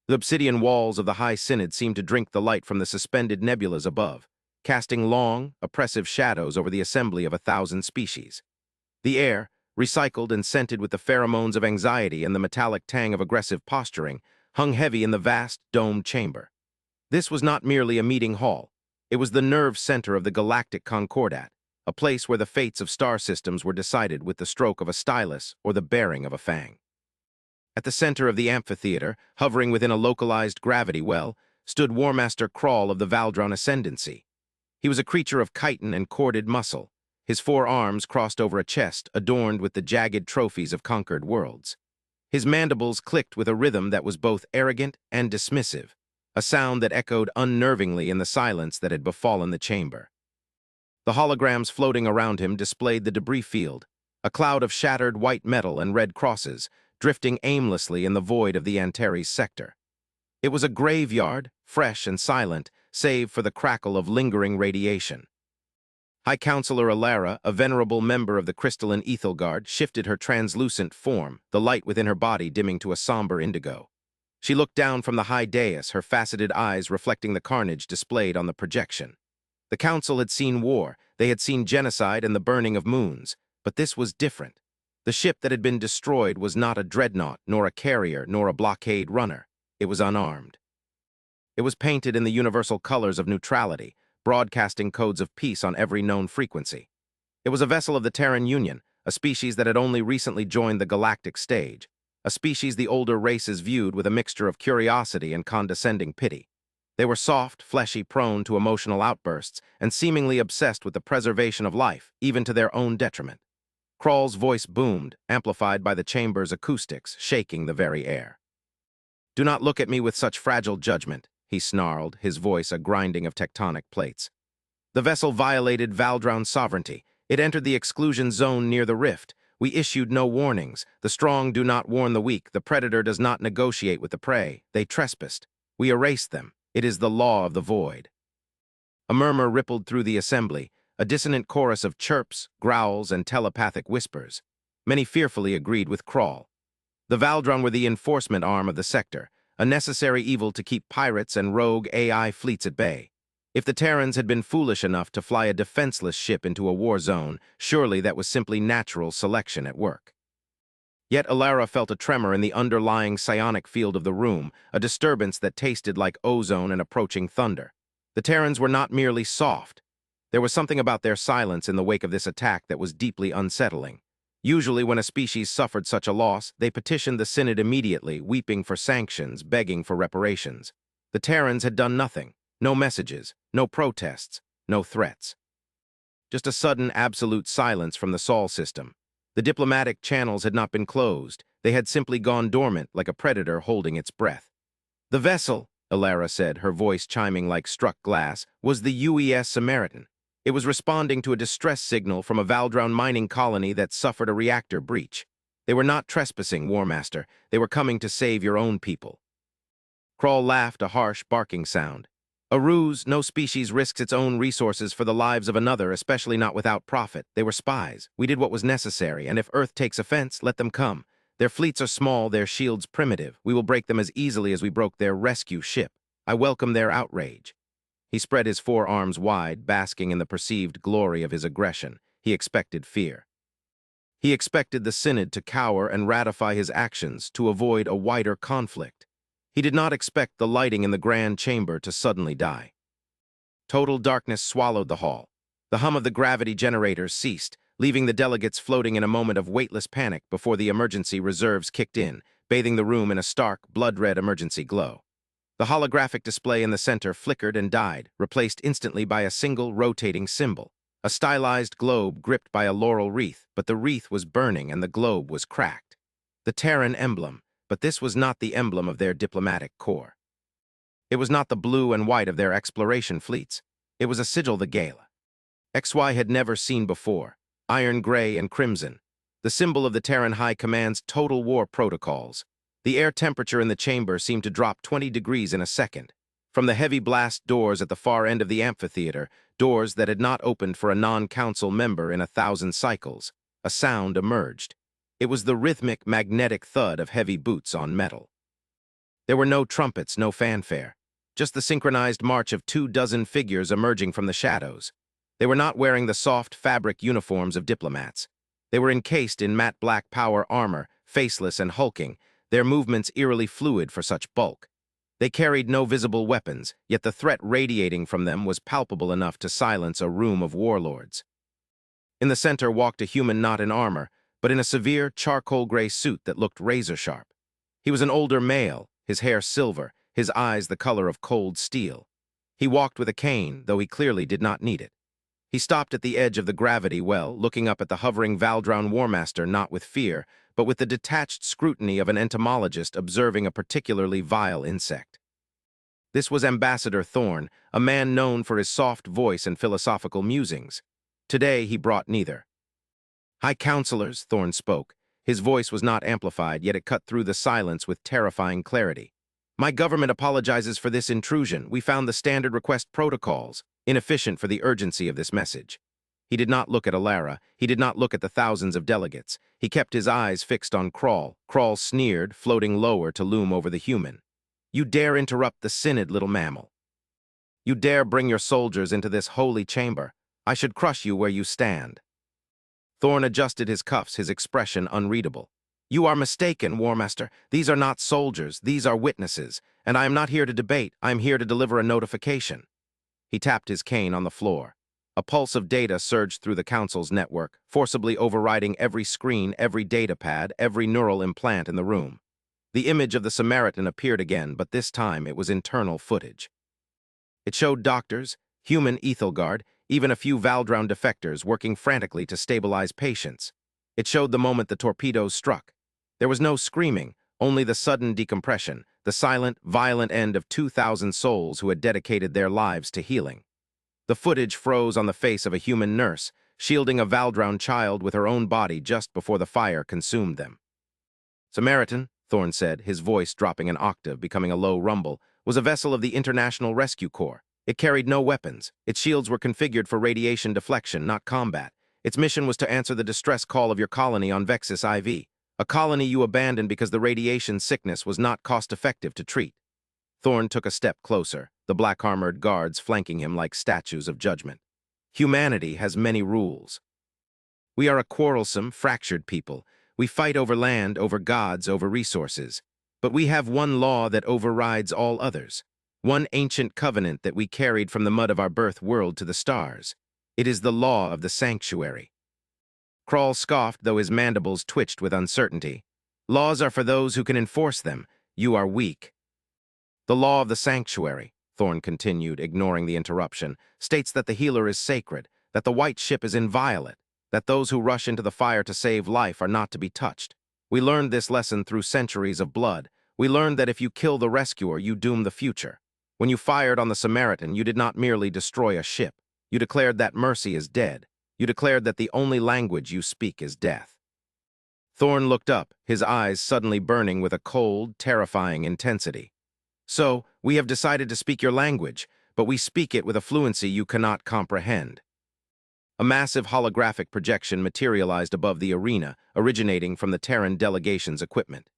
The obsidian walls of the High Synod seemed to drink the light from the suspended nebulas above, casting long, oppressive shadows over the assembly of 1,000 species. The air, recycled and scented with the pheromones of anxiety and the metallic tang of aggressive posturing, hung heavy in the vast, domed chamber. This was not merely a meeting hall. It was the nerve center of the Galactic Concordat, a place where the fates of star systems were decided with the stroke of a stylus or the bearing of a fang. At the center of the amphitheater, hovering within a localized gravity well, stood War Master Krall of the Valdron Ascendancy. He was a creature of chitin and corded muscle, his 4 arms crossed over a chest adorned with the jagged trophies of conquered worlds. His mandibles clicked with a rhythm that was both arrogant and dismissive, a sound that echoed unnervingly in the silence that had befallen the chamber. The holograms floating around him displayed the debris field, a cloud of shattered white metal and red crosses, drifting aimlessly in the void of the Antares sector. It was a graveyard, fresh and silent, save for the crackle of lingering radiation. High Counselor Alara, a venerable member of the crystalline Ethelguard, shifted her translucent form, the light within her body dimming to a somber indigo. She looked down from the high dais, her faceted eyes reflecting the carnage displayed on the projection. The Council had seen war, they had seen genocide and the burning of moons, but this was different. The ship that had been destroyed was not a dreadnought, nor a carrier, nor a blockade runner. It was unarmed. It was painted in the universal colors of neutrality, broadcasting codes of peace on every known frequency. It was a vessel of the Terran Union, a species that had only recently joined the galactic stage, a species the older races viewed with a mixture of curiosity and condescending pity. They were soft, fleshy, prone to emotional outbursts, and seemingly obsessed with the preservation of life, even to their own detriment. Krall's voice boomed, amplified by the chamber's acoustics, shaking the very air. "Do not look at me with such fragile judgment," he snarled, his voice a grinding of tectonic plates. "The vessel violated Valdron's sovereignty. It entered the exclusion zone near the rift. We issued no warnings. The strong do not warn the weak. The predator does not negotiate with the prey. They trespassed. We erased them. It is the law of the void." A murmur rippled through the assembly, a dissonant chorus of chirps, growls, and telepathic whispers. Many fearfully agreed with Krall. The Valdron were the enforcement arm of the sector, a necessary evil to keep pirates and rogue AI fleets at bay. If the Terrans had been foolish enough to fly a defenseless ship into a war zone, surely that was simply natural selection at work. Yet Alara felt a tremor in the underlying psionic field of the room, a disturbance that tasted like ozone and approaching thunder. The Terrans were not merely soft. There was something about their silence in the wake of this attack that was deeply unsettling. Usually when a species suffered such a loss, they petitioned the Synod immediately, weeping for sanctions, begging for reparations. The Terrans had done nothing. No messages, no protests, no threats. Just a sudden, absolute silence from the Sol system. The diplomatic channels had not been closed. They had simply gone dormant like a predator holding its breath. "The vessel," Alara said, her voice chiming like struck glass, "was the UES Samaritan. It was responding to a distress signal from a Valdron mining colony that suffered a reactor breach. They were not trespassing, War Master. They were coming to save your own people." Krall laughed, a harsh, barking sound. "A ruse. No species risks its own resources for the lives of another, especially not without profit. They were spies. We did what was necessary, and if Earth takes offense, let them come. Their fleets are small, their shields primitive. We will break them as easily as we broke their rescue ship. I welcome their outrage." He spread his 4 arms wide, basking in the perceived glory of his aggression. He expected fear. He expected the Synod to cower and ratify his actions to avoid a wider conflict. He did not expect the lighting in the grand chamber to suddenly die. Total darkness swallowed the hall. The hum of the gravity generators ceased, leaving the delegates floating in a moment of weightless panic before the emergency reserves kicked in, bathing the room in a stark, blood-red emergency glow. The holographic display in the center flickered and died, replaced instantly by a single rotating symbol, a stylized globe gripped by a laurel wreath, but the wreath was burning and the globe was cracked. The Terran emblem, but this was not the emblem of their diplomatic corps. It was not the blue and white of their exploration fleets. It was a sigil the Gala. XY had never seen before, iron gray and crimson, the symbol of the Terran High Command's total war protocols. The air temperature in the chamber seemed to drop 20 degrees in a second. From the heavy blast doors at the far end of the amphitheater, doors that had not opened for a non-council member in 1,000 cycles, a sound emerged. It was the rhythmic, magnetic thud of heavy boots on metal. There were no trumpets, no fanfare, just the synchronized march of 24 figures emerging from the shadows. They were not wearing the soft fabric uniforms of diplomats. They were encased in matte black power armor, faceless and hulking, their movements eerily fluid for such bulk. They carried no visible weapons, yet the threat radiating from them was palpable enough to silence a room of warlords. In the center walked a human not in armor, but in a severe charcoal-gray suit that looked razor-sharp. He was an older male, his hair silver, his eyes the color of cold steel. He walked with a cane, though he clearly did not need it. He stopped at the edge of the gravity well, looking up at the hovering Valdron Warmaster not with fear, but with the detached scrutiny of an entomologist observing a particularly vile insect. This was Ambassador Thorn, a man known for his soft voice and philosophical musings. Today he brought neither. "High Counselors," Thorn spoke. His voice was not amplified, yet it cut through the silence with terrifying clarity. "My government apologizes for this intrusion. We found the standard request protocols inefficient for the urgency of this message." He did not look at Alara. He did not look at the thousands of delegates. He kept his eyes fixed on Krall. Krall sneered, floating lower to loom over the human. "You dare interrupt the synod, little mammal. You dare bring your soldiers into this holy chamber. I should crush you where you stand." Thorn adjusted his cuffs, his expression unreadable. "You are mistaken, Warmaster. These are not soldiers, these are witnesses, and I am not here to debate, I am here to deliver a notification." He tapped his cane on the floor. A pulse of data surged through the Council's network, forcibly overriding every screen, every data pad, every neural implant in the room. The image of the Samaritan appeared again, but this time it was internal footage. It showed doctors, human Ethelgard, even a few Valdron defectors working frantically to stabilize patients. It showed the moment the torpedoes struck. There was no screaming, only the sudden decompression, the silent, violent end of 2,000 souls who had dedicated their lives to healing. The footage froze on the face of a human nurse, shielding a Valdron child with her own body just before the fire consumed them. "Samaritan," Thorn said, his voice dropping an octave, becoming a low rumble, was a vessel of the International Rescue Corps. It carried no weapons. Its shields were configured for radiation deflection, not combat. Its mission was to answer the distress call of your colony on Vexus IV, a colony you abandoned because the radiation sickness was not cost-effective to treat. Thorn took a step closer, the black-armored guards flanking him like statues of judgment. "Humanity has many rules. We are a quarrelsome, fractured people. We fight over land, over gods, over resources. But we have one law that overrides all others. One ancient covenant that we carried from the mud of our birth world to the stars. It is the law of the sanctuary." Krall scoffed, though his mandibles twitched with uncertainty. "Laws are for those who can enforce them. You are weak." "The law of the sanctuary," Thorn continued, ignoring the interruption, "states that the healer is sacred, that the white ship is inviolate, that those who rush into the fire to save life are not to be touched. We learned this lesson through centuries of blood. We learned that if you kill the rescuer, you doom the future. When you fired on the Samaritan, you did not merely destroy a ship. You declared that mercy is dead. You declared that the only language you speak is death." Thorn looked up, his eyes suddenly burning with a cold, terrifying intensity. "So, we have decided to speak your language, but we speak it with a fluency you cannot comprehend." A massive holographic projection materialized above the arena, originating from the Terran delegation's equipment.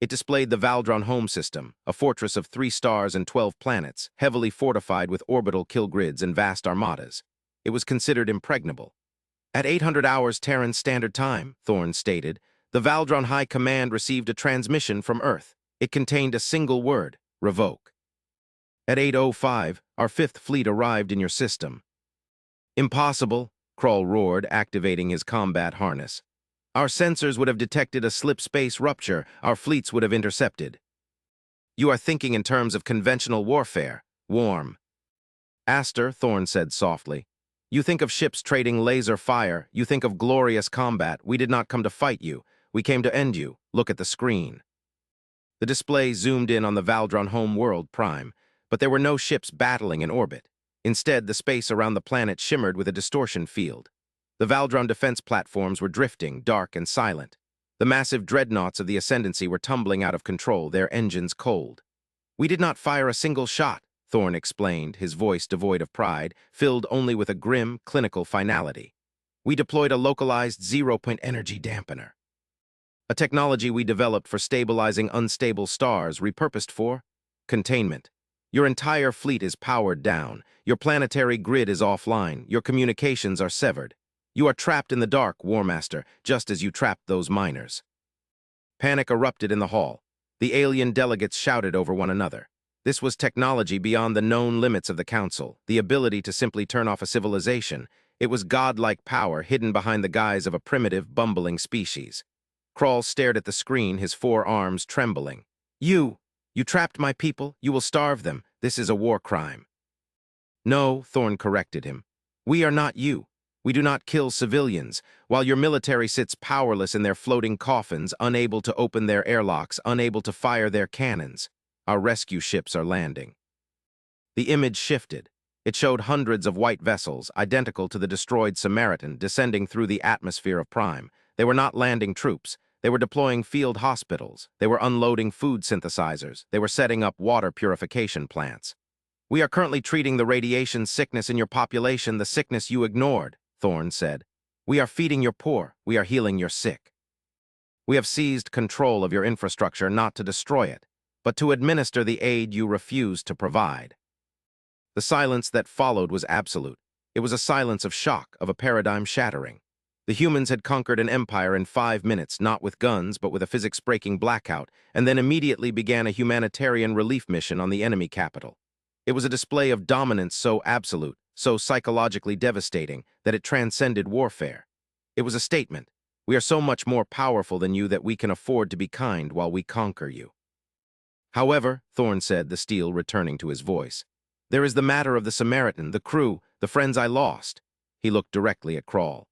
It displayed the Valdron home system, a fortress of 3 stars and 12 planets, heavily fortified with orbital kill grids and vast armadas. It was considered impregnable. "At 800 hours Terran Standard Time," Thorn stated, "the Valdron High Command received a transmission from Earth. It contained a single word: revoke. At 8:05, our 5th Fleet arrived in your system." "Impossible," Krall roared, activating his combat harness. "Our sensors would have detected a slip-space rupture. Our fleets would have intercepted." "You are thinking in terms of conventional warfare. Warm." "Aster," Thorn said softly, "you think of ships trading laser fire. You think of glorious combat. We did not come to fight you. We came to end you. Look at the screen." The display zoomed in on the Valdron home world, Prime, but there were no ships battling in orbit. Instead, the space around the planet shimmered with a distortion field. The Valdron defense platforms were drifting, dark and silent. The massive dreadnoughts of the Ascendancy were tumbling out of control, their engines cold. "We did not fire a single shot," Thorn explained, his voice devoid of pride, filled only with a grim, clinical finality. "We deployed a localized zero-point energy dampener." A technology we developed for stabilizing unstable stars repurposed for containment. Your entire fleet is powered down. Your planetary grid is offline. Your communications are severed. You are trapped in the dark, War Master, just as you trapped those miners. Panic erupted in the hall. The alien delegates shouted over one another. This was technology beyond the known limits of the Council, the ability to simply turn off a civilization. It was godlike power hidden behind the guise of a primitive, bumbling species. Krall stared at the screen, his forearms trembling. You trapped my people. You will starve them. This is a war crime. No, Thorn corrected him. We are not you. We do not kill civilians, while your military sits powerless in their floating coffins, unable to open their airlocks, unable to fire their cannons. Our rescue ships are landing. The image shifted. It showed hundreds of white vessels, identical to the destroyed Samaritan, descending through the atmosphere of Prime. They were not landing troops. They were deploying field hospitals. They were unloading food synthesizers. They were setting up water purification plants. We are currently treating the radiation sickness in your population, the sickness you ignored, Thorn said. We are feeding your poor. We are healing your sick. We have seized control of your infrastructure not to destroy it, but to administer the aid you refused to provide. The silence that followed was absolute. It was a silence of shock, of a paradigm shattering. The humans had conquered an empire in 5 minutes, not with guns, but with a physics-breaking blackout, and then immediately began a humanitarian relief mission on the enemy capital. It was a display of dominance so absolute, so psychologically devastating, that it transcended warfare. It was a statement. We are so much more powerful than you that we can afford to be kind while we conquer you. However, Thorn said, the steel returning to his voice, there is the matter of the Samaritan, the crew, the friends I lost. He looked directly at Krall.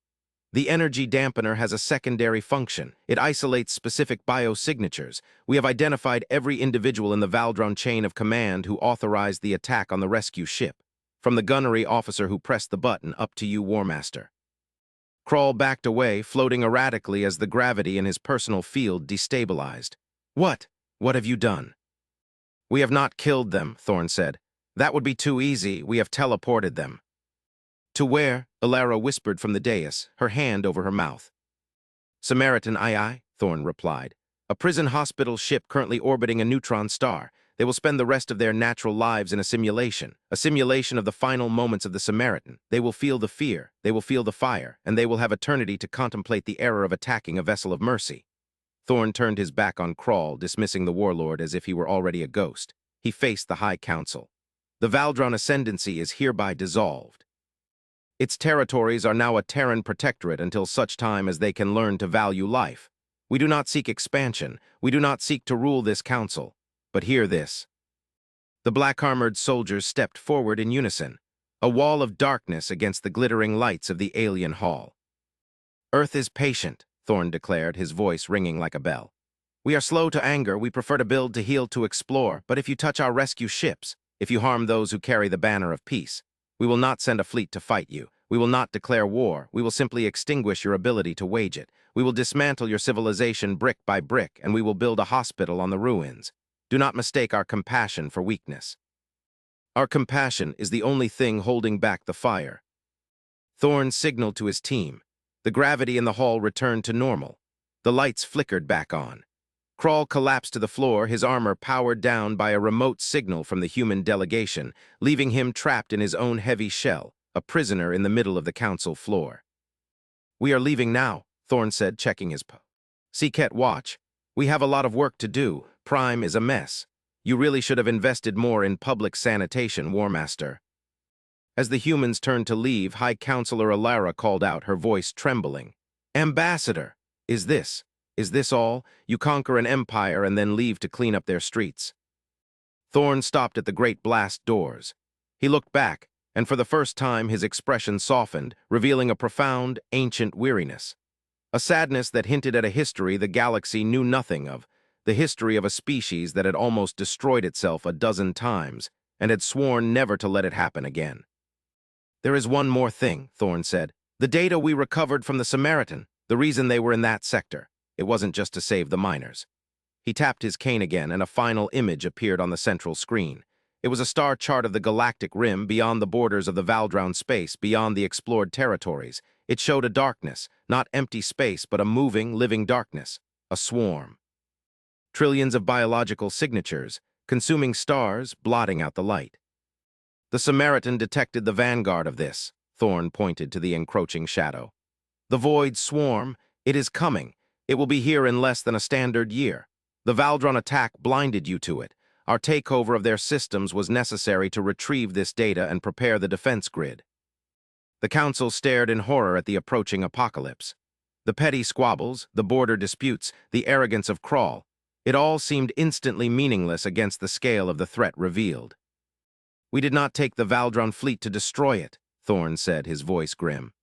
The energy dampener has a secondary function. It isolates specific biosignatures. We have identified every individual in the Valdron chain of command who authorized the attack on the rescue ship, from the gunnery officer who pressed the button up to you, War Master. Krall backed away, floating erratically as the gravity in his personal field destabilized. What? What have you done? We have not killed them, Thorn said. That would be too easy. We have teleported them. To where? Alara whispered from the dais, her hand over her mouth. Samaritan, aye, Thorn replied. A prison hospital ship currently orbiting a neutron star. They will spend the rest of their natural lives in a simulation of the final moments of the Samaritan. They will feel the fear, they will feel the fire, and they will have eternity to contemplate the error of attacking a vessel of mercy. Thorn turned his back on Krall, dismissing the warlord as if he were already a ghost. He faced the High Council. The Valdron ascendancy is hereby dissolved. Its territories are now a Terran protectorate until such time as they can learn to value life. We do not seek expansion. We do not seek to rule this council. But hear this. The black-armored soldiers stepped forward in unison, a wall of darkness against the glittering lights of the alien hall. Earth is patient, Thorn declared, his voice ringing like a bell. We are slow to anger. We prefer to build, to heal, to explore. But if you touch our rescue ships, if you harm those who carry the banner of peace, we will not send a fleet to fight you. We will not declare war. We will simply extinguish your ability to wage it. We will dismantle your civilization brick by brick, and we will build a hospital on the ruins. Do not mistake our compassion for weakness. Our compassion is the only thing holding back the fire. Thorn signaled to his team. The gravity in the hall returned to normal. The lights flickered back on. Krall collapsed to the floor, his armor powered down by a remote signal from the human delegation, leaving him trapped in his own heavy shell, a prisoner in the middle of the council floor. We are leaving now, Thorn said, checking his Seeket watch. We have a lot of work to do. Prime is a mess. You really should have invested more in public sanitation, War Master. As the humans turned to leave, High Counselor Alara called out, her voice trembling. Ambassador, is this all? You conquer an empire and then leave to clean up their streets. Thorn stopped at the great blast doors. He looked back, and for the first time his expression softened, revealing a profound, ancient weariness. A sadness that hinted at a history the galaxy knew nothing of, the history of a species that had almost destroyed itself a dozen times and had sworn never to let it happen again. There is one more thing, Thorn said. The data we recovered from the Samaritan, the reason they were in that sector. It wasn't just to save the miners. He tapped his cane again, and a final image appeared on the central screen. It was a star chart of the galactic rim beyond the borders of the Valdron space, beyond the explored territories. It showed a darkness, not empty space, but a moving, living darkness. a swarm. Trillions of biological signatures, consuming stars, blotting out the light. The Samaritan detected the vanguard of this. Thorn pointed to the encroaching shadow. The void swarm, it is coming. It will be here in less than a standard year. The Valdron attack blinded you to it. Our takeover of their systems was necessary to retrieve this data and prepare the defense grid. The council stared in horror at the approaching apocalypse. The petty squabbles, the border disputes, the arrogance of Crawl, it all seemed instantly meaningless against the scale of the threat revealed. "We did not take the Valdron fleet to destroy it," Thorn said, his voice grim.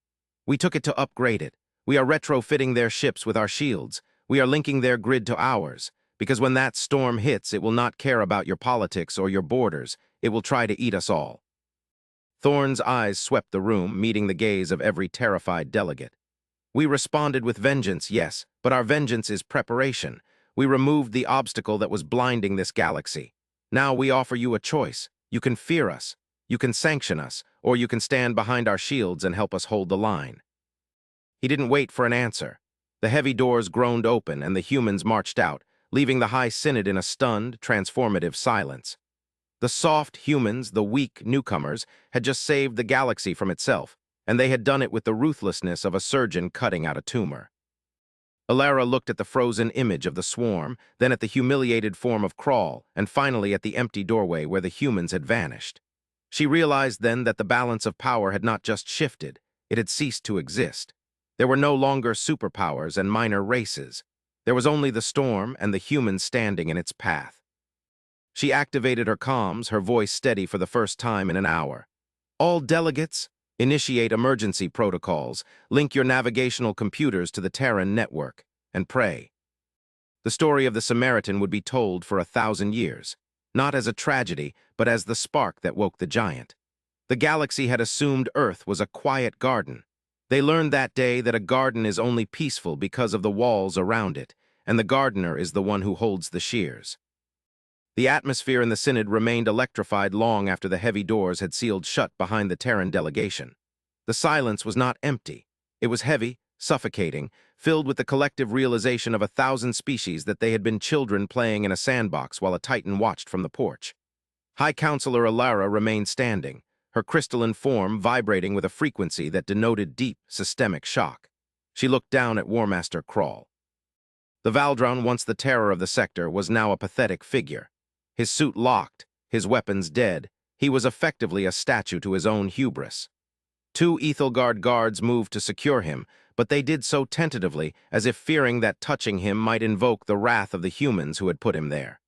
"We took it to upgrade it. We are retrofitting their ships with our shields. We are linking their grid to ours, because when that storm hits, it will not care about your politics or your borders. It will try to eat us all." Thorn's eyes swept the room, meeting the gaze of every terrified delegate. "We responded with vengeance, yes, but our vengeance is preparation. We removed the obstacle that was blinding this galaxy. Now we offer you a choice. You can fear us, you can sanction us, or you can stand behind our shields and help us hold the line." He didn't wait for an answer. The heavy doors groaned open and the humans marched out, leaving the High Synod in a stunned, transformative silence. The soft humans, the weak newcomers, had just saved the galaxy from itself, and they had done it with the ruthlessness of a surgeon cutting out a tumor. Alara looked at the frozen image of the swarm, then at the humiliated form of Crawl, and finally at the empty doorway where the humans had vanished. She realized then that the balance of power had not just shifted, it had ceased to exist. There were no longer superpowers and minor races. There was only the storm and the humans standing in its path. She activated her comms, her voice steady for the first time in an hour. "All delegates, initiate emergency protocols, link your navigational computers to the Terran network, and pray." The story of the Samaritan would be told for 1,000 years, not as a tragedy, but as the spark that woke the giant. The galaxy had assumed Earth was a quiet garden. They learned that day that a garden is only peaceful because of the walls around it, and the gardener is the one who holds the shears. The atmosphere in the Synod remained electrified long after the heavy doors had sealed shut behind the Terran delegation. The silence was not empty. It was heavy, suffocating, filled with the collective realization of 1,000 species that they had been children playing in a sandbox while a Titan watched from the porch. High Counselor Alara remained standing, her crystalline form vibrating with a frequency that denoted deep, systemic shock. She looked down at Warmaster Crawl. The Valdron, once the terror of the sector, was now a pathetic figure. His suit locked, his weapons dead, he was effectively a statue to his own hubris. 2 Ethelgard guards moved to secure him, but they did so tentatively, as if fearing that touching him might invoke the wrath of the humans who had put him there.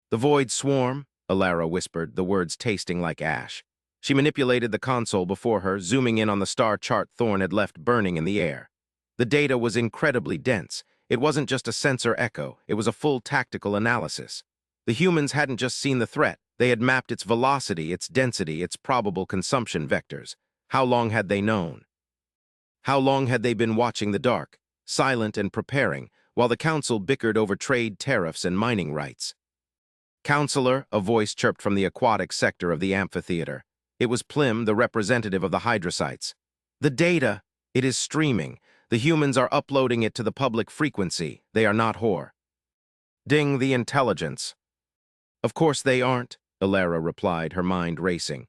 "The void swarm," Alara whispered, the words tasting like ash. She manipulated the console before her, zooming in on the star chart Thorn had left burning in the air. The data was incredibly dense. It wasn't just a sensor echo, it was a full tactical analysis. The humans hadn't just seen the threat, they had mapped its velocity, its density, its probable consumption vectors. How long had they known? How long had they been watching the dark, silent and preparing, while the council bickered over trade tariffs and mining rights? "Counselor," a voice chirped from the aquatic sector of the amphitheater. It was Plim, the representative of the Hydrocytes. "The data, it is streaming. The humans are uploading it to the public frequency. They are not whore." "Ding the intelligence." "Of course they aren't," Alara replied, her mind racing.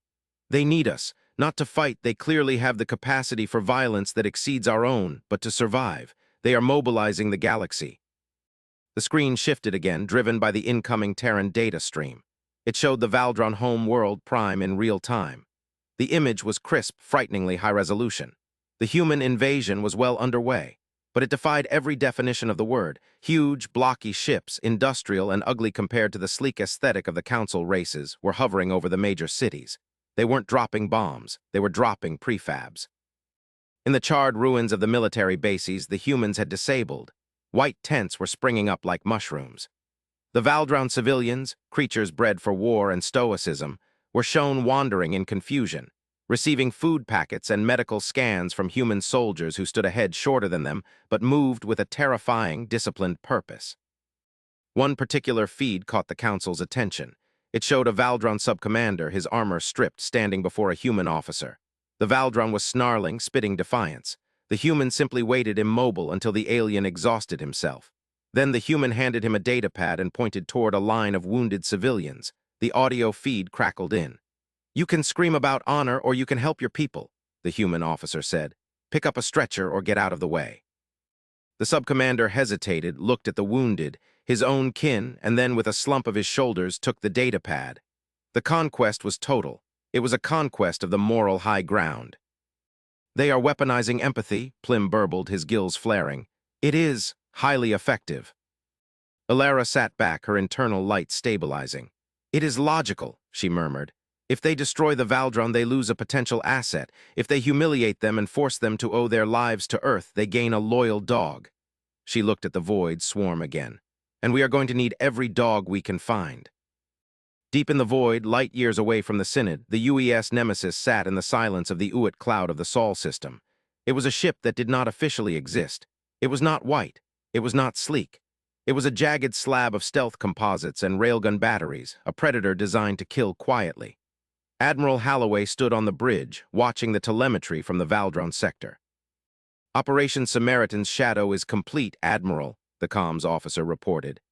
"They need us. Not to fight, they clearly have the capacity for violence that exceeds our own, but to survive. They are mobilizing the galaxy." The screen shifted again, driven by the incoming Terran data stream. It showed the Valdron home world prime in real time. The image was crisp, frighteningly high resolution. The human invasion was well underway, but it defied every definition of the word. Huge, blocky ships, industrial and ugly compared to the sleek aesthetic of the council races, were hovering over the major cities. They weren't dropping bombs, they were dropping prefabs. In the charred ruins of the military bases the humans had disabled, white tents were springing up like mushrooms. The Valdron civilians, creatures bred for war and stoicism, were shown wandering in confusion, receiving food packets and medical scans from human soldiers who stood a head shorter than them, but moved with a terrifying, disciplined purpose. One particular feed caught the council's attention. It showed a Valdron subcommander, his armor stripped, standing before a human officer. The Valdron was snarling, spitting defiance. The human simply waited immobile until the alien exhausted himself. Then the human handed him a datapad and pointed toward a line of wounded civilians. The audio feed crackled in. "You can scream about honor or you can help your people," the human officer said. "Pick up a stretcher or get out of the way." The subcommander hesitated, looked at the wounded, his own kin, and then with a slump of his shoulders took the datapad. The conquest was total. It was a conquest of the moral high ground. "They are weaponizing empathy," Plim burbled, his gills flaring. "It is highly effective." Alara sat back, her internal light stabilizing. "It is logical," she murmured. "If they destroy the Valdron, they lose a potential asset. If they humiliate them and force them to owe their lives to Earth, they gain a loyal dog." She looked at the void swarm again. "And we are going to need every dog we can find." Deep in the void, light years away from the Synod, the UES Nemesis sat in the silence of the Uit cloud of the Sol system. It was a ship that did not officially exist. It was not white. It was not sleek. It was a jagged slab of stealth composites and railgun batteries, a predator designed to kill quietly. Admiral Holloway stood on the bridge, watching the telemetry from the Valdron sector. "Operation Samaritan's Shadow is complete, Admiral," the comms officer reported.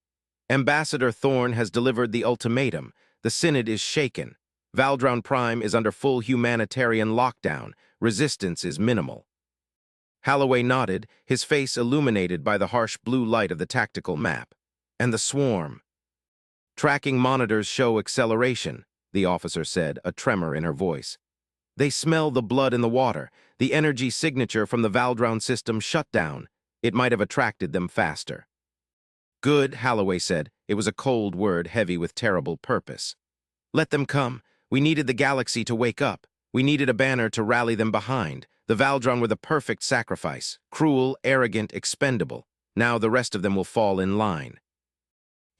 "Ambassador Thorne has delivered the ultimatum. The Synod is shaken. Valdron Prime is under full humanitarian lockdown. Resistance is minimal." Holloway nodded, his face illuminated by the harsh blue light of the tactical map. "And the swarm?" "Tracking monitors show acceleration," the officer said, a tremor in her voice. "They smell the blood in the water. The energy signature from the Valdron system shut down. It might have attracted them faster." "Good," Holloway said. It was a cold word, heavy with terrible purpose. "Let them come. We needed the galaxy to wake up. We needed a banner to rally them behind. The Valdron were the perfect sacrifice. Cruel, arrogant, expendable. Now the rest of them will fall in line."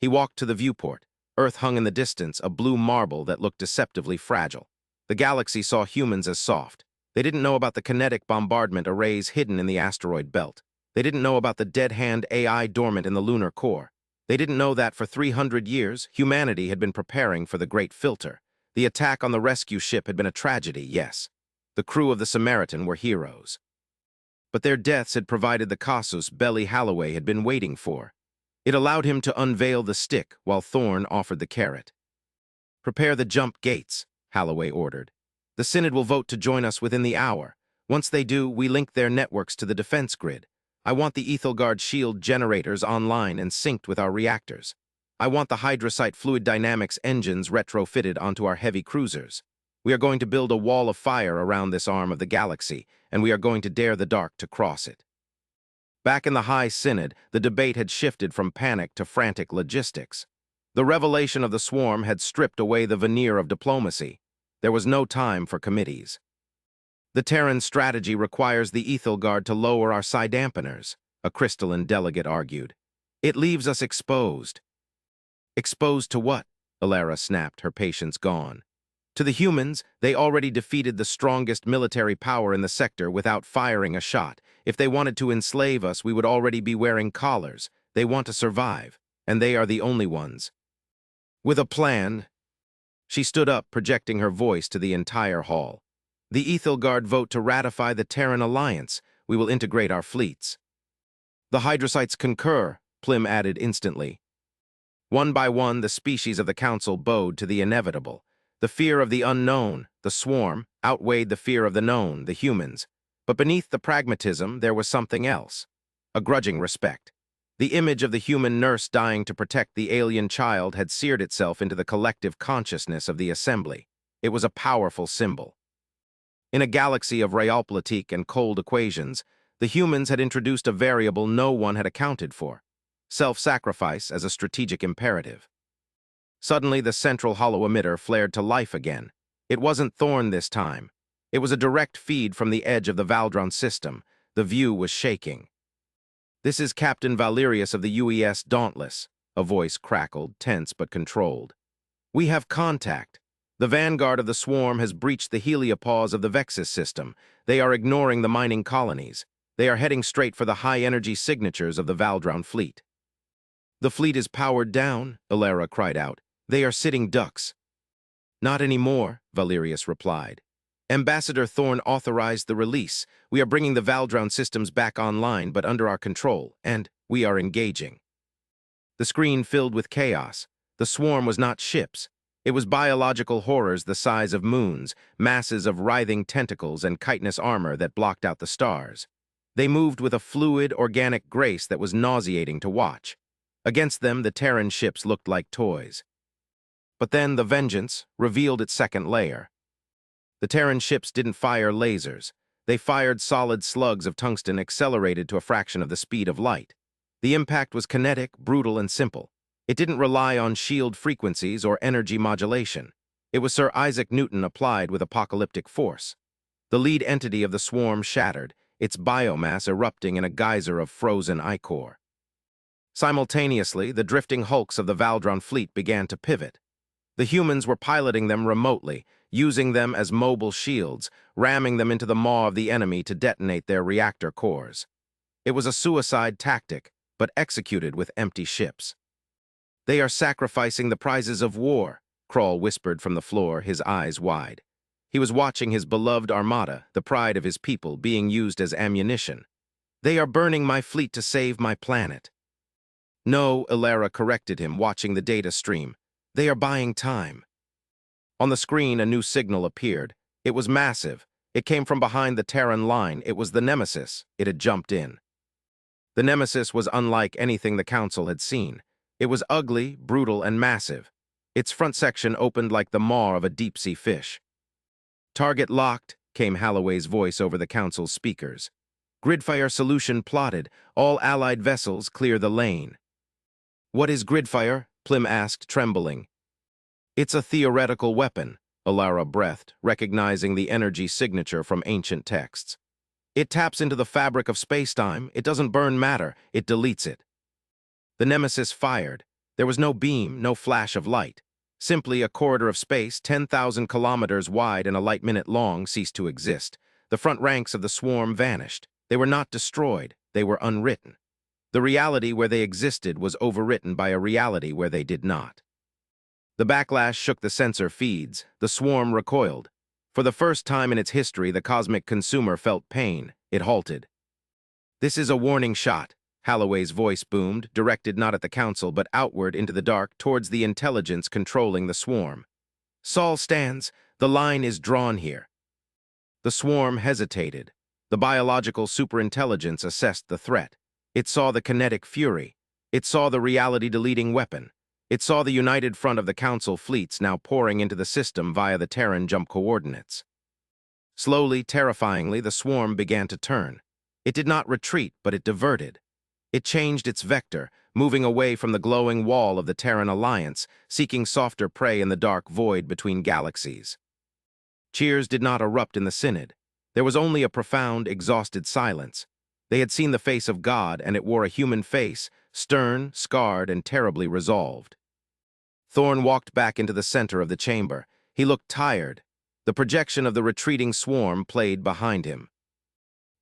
He walked to the viewport. Earth hung in the distance, a blue marble that looked deceptively fragile. The galaxy saw humans as soft. They didn't know about the kinetic bombardment arrays hidden in the asteroid belt. They didn't know about the dead-hand AI dormant in the lunar core. They didn't know that for 300 years, humanity had been preparing for the Great Filter. The attack on the rescue ship had been a tragedy, yes. The crew of the Samaritan were heroes. But their deaths had provided the casus belli Holloway had been waiting for. It allowed him to unveil the stick while Thorne offered the carrot. "Prepare the jump gates," Holloway ordered. "The Synod will vote to join us within the hour. Once they do, we link their networks to the defense grid. I want the Ethelgard shield generators online and synced with our reactors. I want the hydrocyte fluid dynamics engines retrofitted onto our heavy cruisers. We are going to build a wall of fire around this arm of the galaxy, and we are going to dare the dark to cross it." Back in the High Synod, the debate had shifted from panic to frantic logistics. The revelation of the swarm had stripped away the veneer of diplomacy. There was no time for committees. "The Terran strategy requires the Ethelgard to lower our psi dampeners," a crystalline delegate argued. "It leaves us exposed." "Exposed to what?" Alara snapped, her patience gone. "To the humans, they already defeated the strongest military power in the sector without firing a shot. If they wanted to enslave us, we would already be wearing collars. They want to survive, and they are the only ones. With a plan." She stood up, projecting her voice to the entire hall. "The Ethelgard vote to ratify the Terran alliance. We will integrate our fleets." "The Hydrocytes concur," Plim added instantly. One by one, the species of the Council bowed to the inevitable. The fear of the unknown, the swarm, outweighed the fear of the known, the humans. But beneath the pragmatism, there was something else. A grudging respect. The image of the human nurse dying to protect the alien child had seared itself into the collective consciousness of the assembly. It was a powerful symbol. In a galaxy of realpolitik and cold equations, the humans had introduced a variable no one had accounted for: self-sacrifice as a strategic imperative. Suddenly, the central hollow emitter flared to life again. It wasn't Thorne this time. It was a direct feed from the edge of the Valdron system. The view was shaking. "This is Captain Valerius of the UES Dauntless," a voice crackled, tense but controlled. "We have contact. The vanguard of the swarm has breached the heliopause of the Vexus system. They are ignoring the mining colonies. They are heading straight for the high-energy signatures of the Valdron fleet." "The fleet is powered down," Alara cried out. "They are sitting ducks." "Not anymore," Valerius replied. "Ambassador Thorne authorized the release. We are bringing the Valdron systems back online, but under our control, and we are engaging." The screen filled with chaos. The swarm was not ships. It was biological horrors the size of moons, masses of writhing tentacles and chitinous armor that blocked out the stars. They moved with a fluid, organic grace that was nauseating to watch. Against them, the Terran ships looked like toys. But then the Vengeance revealed its second layer. The Terran ships didn't fire lasers. They fired solid slugs of tungsten accelerated to a fraction of the speed of light. The impact was kinetic, brutal, and simple. It didn't rely on shield frequencies or energy modulation. It was Sir Isaac Newton applied with apocalyptic force. The lead entity of the swarm shattered, its biomass erupting in a geyser of frozen ichor. Simultaneously, the drifting hulks of the Valdron fleet began to pivot. The humans were piloting them remotely, using them as mobile shields, ramming them into the maw of the enemy to detonate their reactor cores. It was a suicide tactic, but executed with empty ships. "They are sacrificing the prizes of war," Kroll whispered from the floor, his eyes wide. He was watching his beloved armada, the pride of his people, being used as ammunition. "They are burning my fleet to save my planet." "No," Ilara corrected him, watching the data stream. "They are buying time." On the screen, a new signal appeared. It was massive. It came from behind the Terran line. It was the Nemesis. It had jumped in. The Nemesis was unlike anything the Council had seen. It was ugly, brutal, and massive. Its front section opened like the maw of a deep-sea fish. "Target locked," came Holloway's voice over the Council's speakers. "Gridfire solution plotted. All Allied vessels clear the lane." "What is gridfire?" Plim asked, trembling. "It's a theoretical weapon," Ilara breathed, recognizing the energy signature from ancient texts. "It taps into the fabric of spacetime. It doesn't burn matter. It deletes it." The Nemesis fired. There was no beam, no flash of light. Simply a corridor of space, 10,000 kilometers wide and a light minute long, ceased to exist. The front ranks of the swarm vanished. They were not destroyed. They were unwritten. The reality where they existed was overwritten by a reality where they did not. The backlash shook the sensor feeds. The swarm recoiled. For the first time in its history, the cosmic consumer felt pain. It halted. "This is a warning shot," Holloway's voice boomed, directed not at the Council but outward into the dark towards the intelligence controlling the swarm. "Sol stands. The line is drawn here." The swarm hesitated. The biological superintelligence assessed the threat. It saw the kinetic fury. It saw the reality-deleting weapon. It saw the united front of the Council fleets now pouring into the system via the Terran jump coordinates. Slowly, terrifyingly, the swarm began to turn. It did not retreat, but it diverted. It changed its vector, moving away from the glowing wall of the Terran alliance, seeking softer prey in the dark void between galaxies. Cheers did not erupt in the Synod. There was only a profound, exhausted silence. They had seen the face of God, and it wore a human face, stern, scarred, and terribly resolved. Thorn walked back into the center of the chamber. He looked tired. The projection of the retreating swarm played behind him.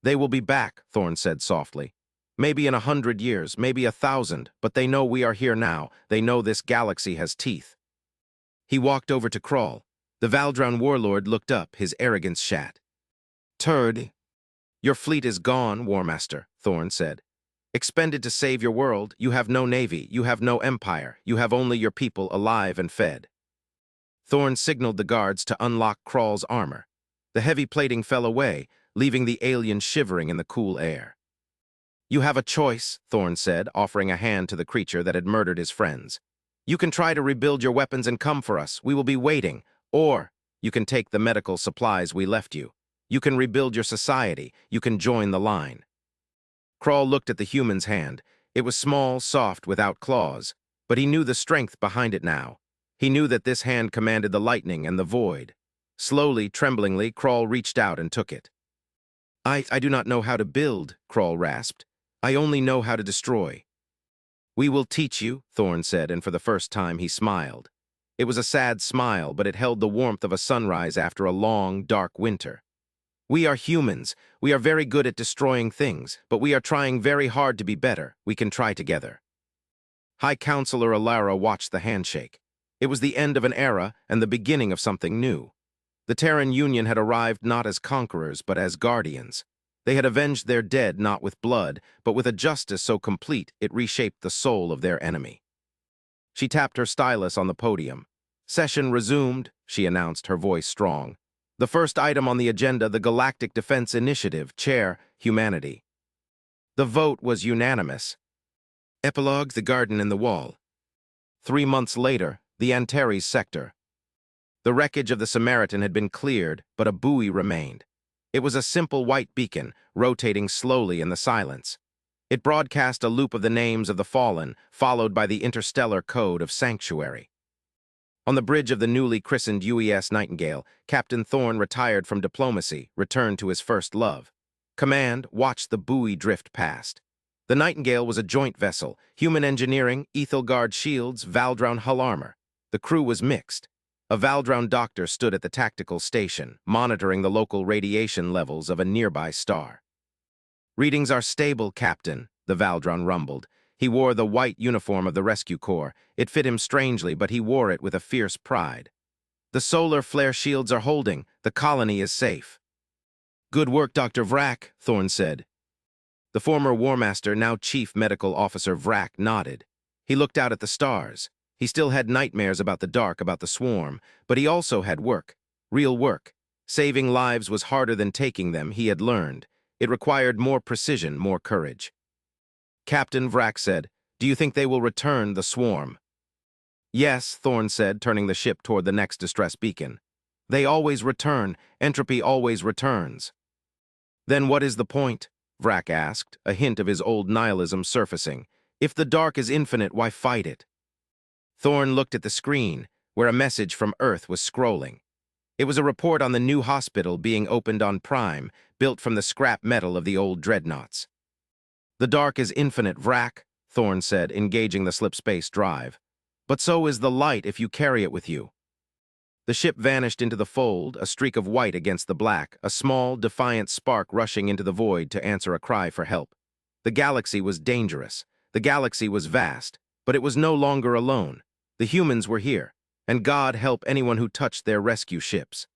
"They will be back," Thorn said softly. "Maybe in 100 years, maybe 1,000, but they know we are here now. They know this galaxy has teeth." He walked over to Kroll. The Valdron warlord looked up, his arrogance shat. "Turd." "Your fleet is gone, Warmaster," Thorn said. "Expended to save your world, you have no navy, you have no empire, you have only your people alive and fed." Thorn signaled the guards to unlock Kroll's armor. The heavy plating fell away, leaving the alien shivering in the cool air. "You have a choice," Thorn said, offering a hand to the creature that had murdered his friends. "You can try to rebuild your weapons and come for us. We will be waiting. Or you can take the medical supplies we left you. You can rebuild your society. You can join the line." Kroll looked at the human's hand. It was small, soft, without claws, but he knew the strength behind it now. He knew that this hand commanded the lightning and the void. Slowly, tremblingly, Kroll reached out and took it. I do not know how to build," Kroll rasped. "I only know how to destroy." "We will teach you," Thorn said, and for the first time he smiled. It was a sad smile, but it held the warmth of a sunrise after a long, dark winter. "We are humans. We are very good at destroying things, but we are trying very hard to be better. We can try together." High Counselor Ilara watched the handshake. It was the end of an era and the beginning of something new. The Terran Union had arrived not as conquerors, but as guardians. They had avenged their dead not with blood, but with a justice so complete it reshaped the soul of their enemy. She tapped her stylus on the podium. "Session resumed," she announced, her voice strong. "The first item on the agenda, the Galactic Defense Initiative, Chair, Humanity." The vote was unanimous. Epilogue: The Garden and the Wall. 3 months later, the Antares sector. The wreckage of the Samaritan had been cleared, but a buoy remained. It was a simple white beacon, rotating slowly in the silence. It broadcast a loop of the names of the fallen, followed by the interstellar code of sanctuary. On the bridge of the newly christened UES Nightingale, Captain Thorne, retired from diplomacy, returned to his first love. Command watched the buoy drift past. The Nightingale was a joint vessel, human engineering, Ethelgard shields, Valdrown hull armor. The crew was mixed. A Valdrown doctor stood at the tactical station, monitoring the local radiation levels of a nearby star. "Readings are stable, Captain," the Valdrown rumbled. He wore the white uniform of the Rescue Corps. It fit him strangely, but he wore it with a fierce pride. "The solar flare shields are holding. The colony is safe." "Good work, Dr. Vrak," Thorne said. The former War Master, now Chief Medical Officer Vrak, nodded. He looked out at the stars. He still had nightmares about the dark, about the swarm, but he also had work. Real work. Saving lives was harder than taking them, he had learned. It required more precision, more courage. Captain Vrak said, "Do you think they will return the swarm?" "Yes," Thorne said, turning the ship toward the next distress beacon. "They always return. Entropy always returns." "Then what is the point?" Vrak asked, a hint of his old nihilism surfacing. "If the dark is infinite, why fight it?" Thorne looked at the screen, where a message from Earth was scrolling. It was a report on the new hospital being opened on Prime, built from the scrap metal of the old dreadnoughts. "The dark is infinite, Vrak," Thorne said, engaging the slipspace drive. "But so is the light if you carry it with you." The ship vanished into the fold, a streak of white against the black, a small, defiant spark rushing into the void to answer a cry for help. The galaxy was dangerous. The galaxy was vast, but it was no longer alone. The humans were here, and God help anyone who touched their rescue ships.